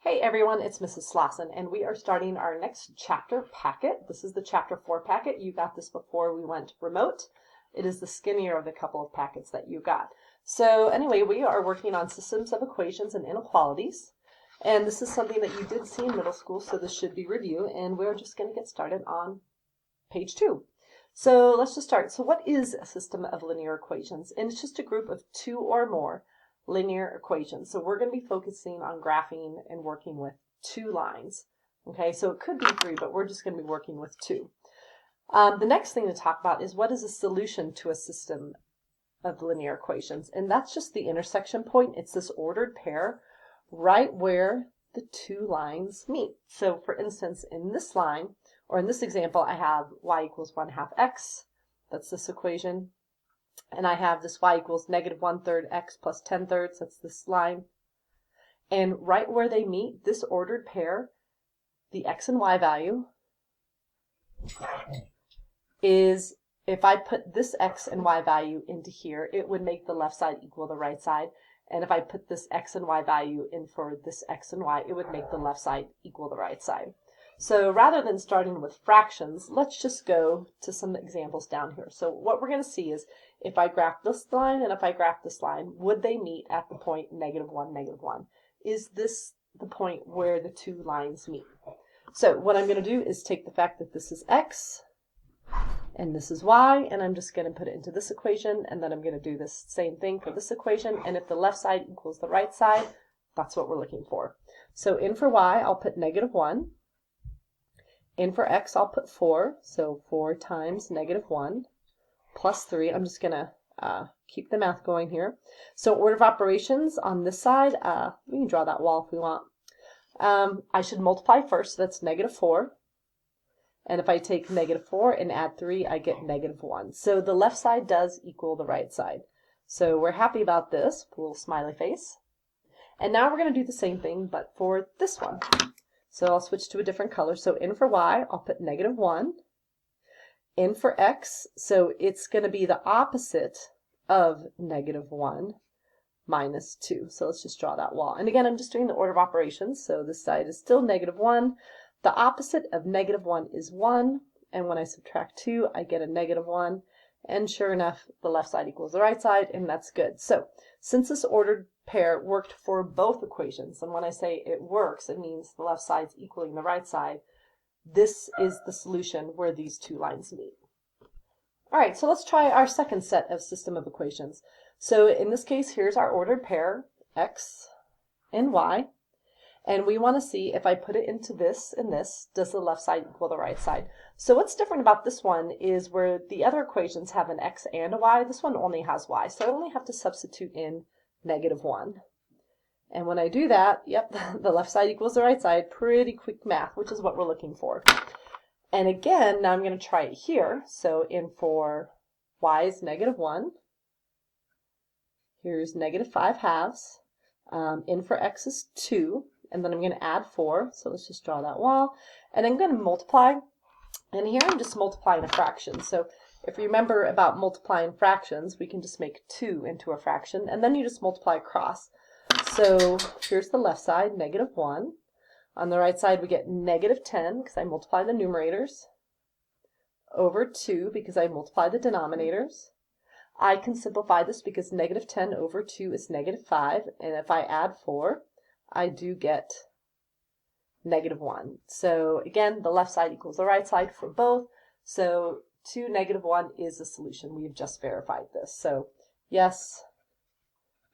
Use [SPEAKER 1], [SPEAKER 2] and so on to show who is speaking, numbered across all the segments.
[SPEAKER 1] Hey everyone, it's Mrs. Slauson, and we are starting our next chapter packet. This is the chapter 4 packet. You got this before we went remote. It is the skinnier of the couple of packets that you got. So anyway, we are working on systems of equations and inequalities. And this is something that you did see in middle school, so this should be review. And we're just going to get started on page 2. So let's just start. So what is a system of linear equations? And it's just a group of two or more linear equations. So we're going to be focusing on graphing and working with two lines. Okay, so it could be three, but we're just going to be working with two. The next thing to talk about is what is a solution to a system of linear equations. And that's just the intersection point. It's this ordered pair right where the two lines meet. So for instance, in this line, or in this example, I have y equals 1/2 x. That's this equation. And I have this y equals negative 1/3 x plus 10/3. That's this line. And right where they meet, this ordered pair, the x and y value is, if I put this x and y value into here, it would make the left side equal the right side. And if I put this x and y value in for this x and y, it would make the left side equal the right side. So rather than starting with fractions, let's just go to some examples down here. So what we're going to see is if I graph this line and if I graph this line, would they meet at the point negative 1, negative 1? Is this the point where the two lines meet? So what I'm going to do is take the fact that this is x and this is y, and I'm just going to put it into this equation, and then I'm going to do this same thing for this equation, and if the left side equals the right side, that's what we're looking for. So in for y, I'll put negative 1. In for x, I'll put 4, so 4 times negative 1 plus 3. I'm just going to keep the math going here. So order of operations on this side, we can draw that wall if we want. I should multiply first, so that's negative 4. And if I take negative 4 and add 3, I get negative 1. So the left side does equal the right side. So we're happy about this, a little smiley face. And now we're going to do the same thing, but for this one. So I'll switch to a different color. So in for y, I'll put negative 1. In for x, so it's going to be the opposite of negative 1 minus 2. So let's just draw that wall. And again, I'm just doing the order of operations. So this side is still negative 1. The opposite of negative 1 is 1. And when I subtract 2, I get a negative 1. And sure enough, the left side equals the right side, and that's good. So since this ordered pair worked for both equations, and when I say it works, it means the left side's equaling the right side, this is the solution where these two lines meet. All right, so let's try our second set of system of equations. So in this case, here's our ordered pair, x and y. And we want to see if I put it into this and this, does the left side equal the right side? So what's different about this one is where the other equations have an x and a y, this one only has y. So I only have to substitute in negative 1. And when I do that, yep, the left side equals the right side. Pretty quick math, which is what we're looking for. And again, now I'm going to try it here. So in for y is negative 1. Here's negative 5/2. In for x is 2. And then I'm going to add 4, so let's just draw that wall. And I'm going to multiply, and here I'm just multiplying a fraction. So if you remember about multiplying fractions, we can just make 2 into a fraction, and then you just multiply across. So here's the left side, negative 1. On the right side, we get negative 10, because I multiply the numerators, over 2, because I multiply the denominators. I can simplify this because negative 10 over 2 is negative 5, and if I add 4, I do get negative 1. So again, the left side equals the right side for both. So 2, negative 1 is the solution. We have just verified this. So yes,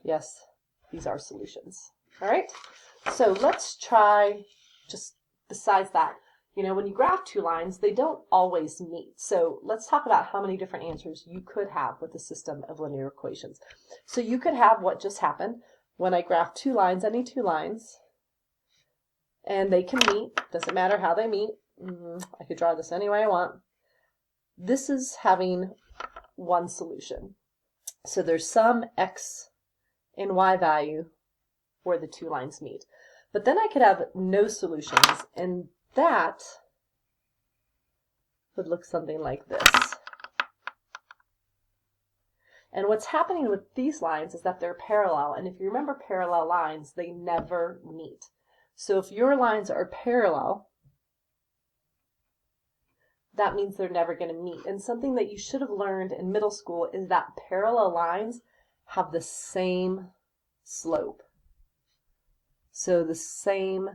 [SPEAKER 1] yes, these are solutions. All right, so let's try just besides that. You know, when you graph two lines, they don't always meet. So let's talk about how many different answers you could have with a system of linear equations. So you could have what just happened. When I graph two lines, any two lines, and they can meet, doesn't matter how they meet, I could draw this any way I want. This is having one solution. So there's some x and y value where the two lines meet. But then I could have no solutions, and that would look something like this. And what's happening with these lines is that they're parallel, and if you remember parallel lines, they never meet. So if your lines are parallel, that means they're never going to meet. And something that you should have learned in middle school is that parallel lines have the same slope. So the same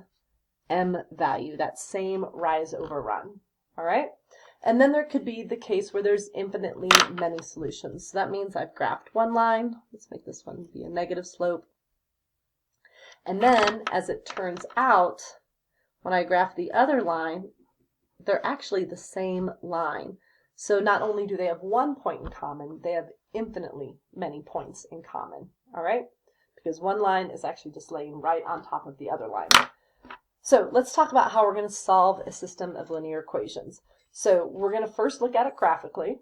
[SPEAKER 1] m value, that same rise over run. All right? And then there could be the case where there's infinitely many solutions. So that means I've graphed one line. Let's make this one be a negative slope. And then, as it turns out, when I graph the other line, they're actually the same line. So not only do they have one point in common, they have infinitely many points in common. All right? Because one line is actually just laying right on top of the other line. So let's talk about how we're going to solve a system of linear equations. So we're going to first look at it graphically,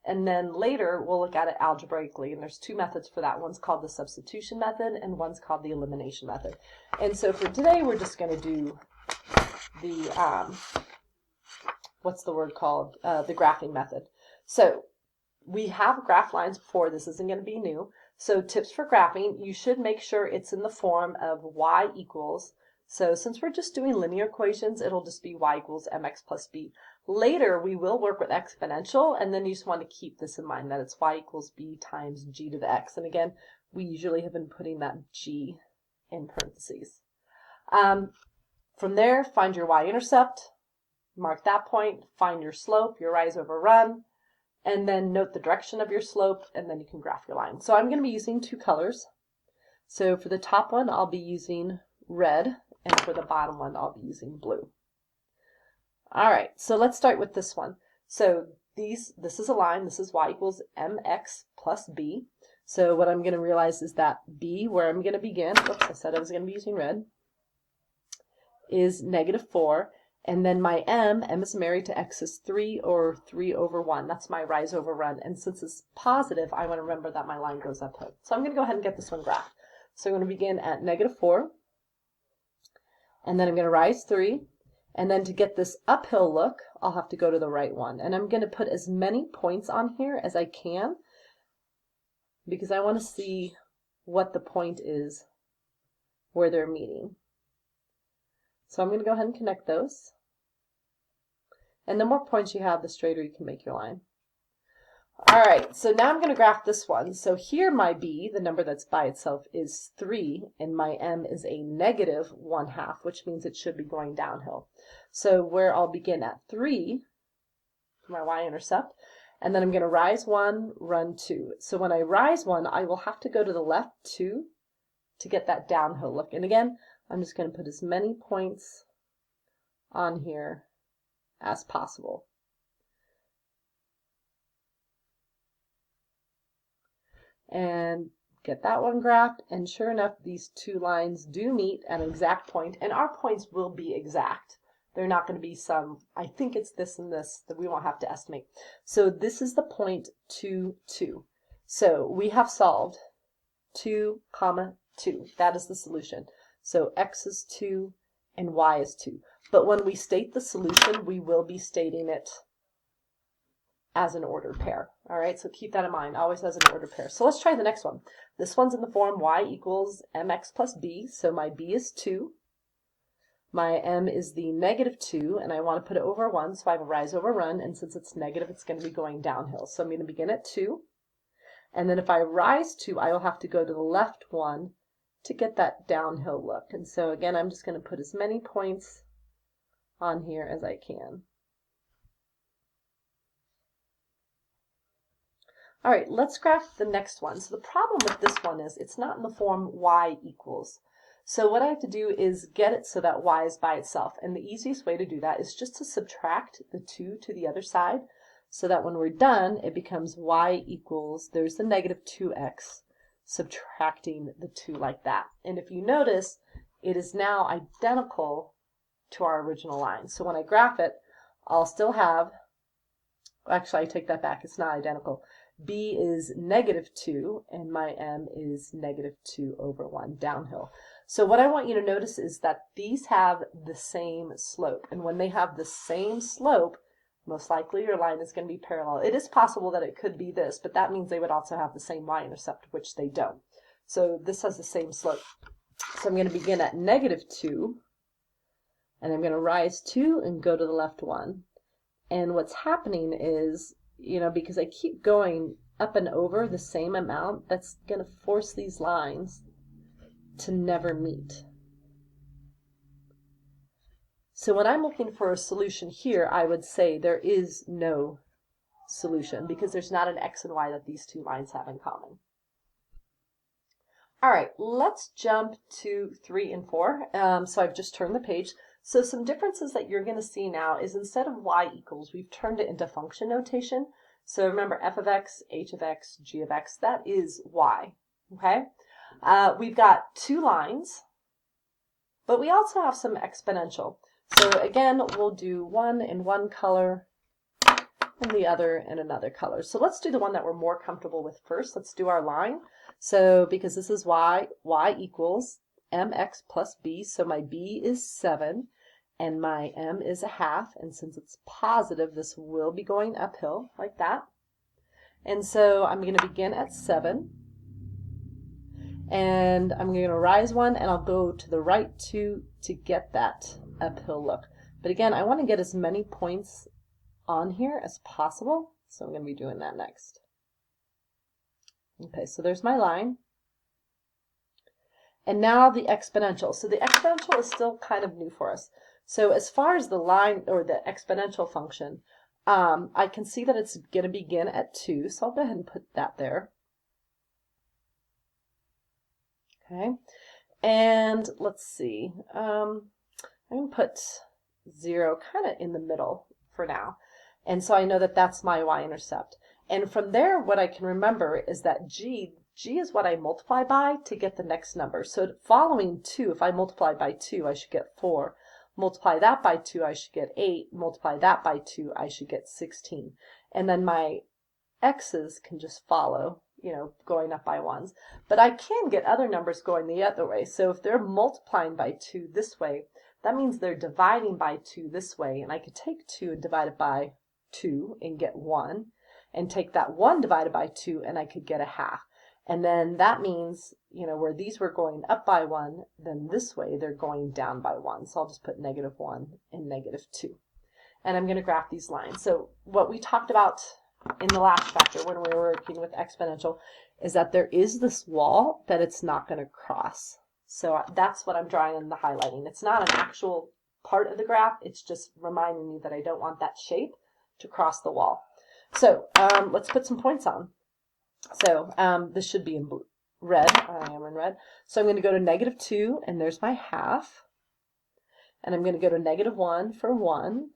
[SPEAKER 1] and then later we'll look at it algebraically. And there's two methods for that. One's called the substitution method, and one's called the elimination method. And so for today, we're just going to do the, what's the word called? The graphing method. So we have graph lines before. This isn't going to be new. So tips for graphing, you should make sure it's in the form of y equals. So since we're just doing linear equations, it'll just be y equals mx plus b. Later, we will work with exponential, and then you just want to keep this in mind, that it's y equals b times g to the x. And again, we usually have been putting that g in parentheses. From there, find your y-intercept, mark that point, find your slope, your rise over run, and then note the direction of your slope, and then you can graph your line. So I'm going to be using two colors. So for the top one, I'll be using red, and for the bottom one, I'll be using blue. All right, so let's start with this one. So this is a line. This is y equals mx plus b. So what I'm going to realize is that b, where I'm going to begin, whoops, I said I was going to be using red, is -4. And then my m is married to x, is 3 or 3 over 1. That's my rise over run. And since it's positive, I want to remember that my line goes uphill. So I'm going to go ahead and get this one graphed. So I'm going to begin at -4. And then I'm going to rise 3. And then to get this uphill look, I'll have to go to the right one. And I'm going to put as many points on here as I can, because I want to see what the point is where they're meeting. So I'm going to go ahead and connect those. And the more points you have, the straighter you can make your line. All right, so now I'm going to graph this one. So here my b, the number that's by itself, is 3, and my m is a -1/2, which means it should be going downhill. So where I'll begin at 3, my y-intercept, and then I'm going to rise 1, run 2. So when I rise 1, I will have to go to the left 2 to get that downhill look. And again, I'm just going to put as many points on here as possible. And get that one graphed, and sure enough, these two lines do meet at an exact point, and our points will be exact. They're not going to be some, I think it's this and this, that we won't have to estimate. So this is the point 2, 2. So we have solved 2, 2. That is the solution. So x is 2 and y is 2. But when we state the solution, we will be stating it as an ordered pair. All right, so keep that in mind, always as an ordered pair. So let's try the next one. This one's in the form y equals mx plus b. So my b is 2. My m is the -2, and I want to put it over 1, so I have a rise over run, and since it's negative, it's going to be going downhill. So I'm going to begin at 2. And then if I rise 2, I will have to go to the left 1 to get that downhill look. And so again, I'm just going to put as many points on here as I can. All right, let's graph the next one. So the problem with this one is it's not in the form y equals. So what I have to do is get it so that y is by itself. And the easiest way to do that is just to subtract the 2 to the other side, so that when we're done, it becomes y equals, there's the -2x, subtracting the 2 like that. And if you notice, it is now identical to our original line. So when I graph it, I'll still have, actually I take that back, it's not identical. B is -2 and my m is -2 over 1 downhill. So what I want you to notice is that these have the same slope, and when they have the same slope, most likely your line is going to be parallel. It is possible that it could be this, but that means they would also have the same y-intercept, which they don't. So this has the same slope. So I'm going to begin at -2 and I'm going to rise 2 and go to the left 1. And what's happening is, because I keep going up and over the same amount, that's going to force these lines to never meet. So when I'm looking for a solution here, I would say there is no solution because there's not an x and y that these two lines have in common. All right, let's jump to 3 and 4. So I've just turned the page. So some differences that you're going to see now is instead of y equals, we've turned it into function notation. So remember f of x, h of x, g of x, that is y, okay? We've got 2 lines, but we also have some exponential. So again, we'll do one in one color and the other in another color. So let's do the one that we're more comfortable with first. Let's do our line. So because this is y equals mx plus b, so my b is 7 and my m is a half, and since it's positive, this will be going uphill like that. And so I'm going to begin at 7, and I'm going to rise 1, and I'll go to the right 2 to get that uphill look. But again, I want to get as many points on here as possible, so I'm going to be doing that next. Okay, so there's my line. And now the exponential. So the exponential is still kind of new for us. So as far as the line or the exponential function, I can see that it's going to begin at 2, so I'll go ahead and put that there. Okay, and let's see. I'm going to put 0 kind of in the middle for now. And so I know that that's my y-intercept. And from there, what I can remember is that g is what I multiply by to get the next number. So following 2, if I multiply by 2, I should get 4. Multiply that by 2, I should get 8. Multiply that by 2, I should get 16. And then my x's can just follow, going up by 1s. But I can get other numbers going the other way. So if they're multiplying by 2 this way, that means they're dividing by 2 this way. And I could take 2 and divide it by 2 and get 1. And take that 1 divided by 2 and I could get a half. And then that means, where these were going up by 1, then this way they're going down by 1. So I'll just put -1 and -2. And I'm going to graph these lines. So what we talked about in the last chapter when we were working with exponential is that there is this wall that it's not going to cross. So that's what I'm drawing in the highlighting. It's not an actual part of the graph. It's just reminding me that I don't want that shape to cross the wall. So let's put some points on. So this should be in blue, red. I am in red. So I'm going to go to -2, and there's my half. And I'm going to go to -1 for 1,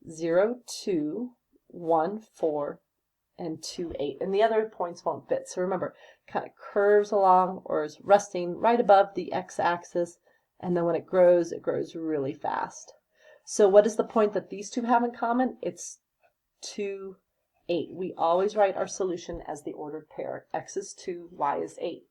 [SPEAKER 1] 0, 2, 1, 4, and 2, 8. And the other points won't fit. So remember, kind of curves along or is resting right above the x-axis. And then when it grows really fast. So what is the point that these two have in common? It's 2, 8. We always write our solution as the ordered pair. X is 2, y is 8.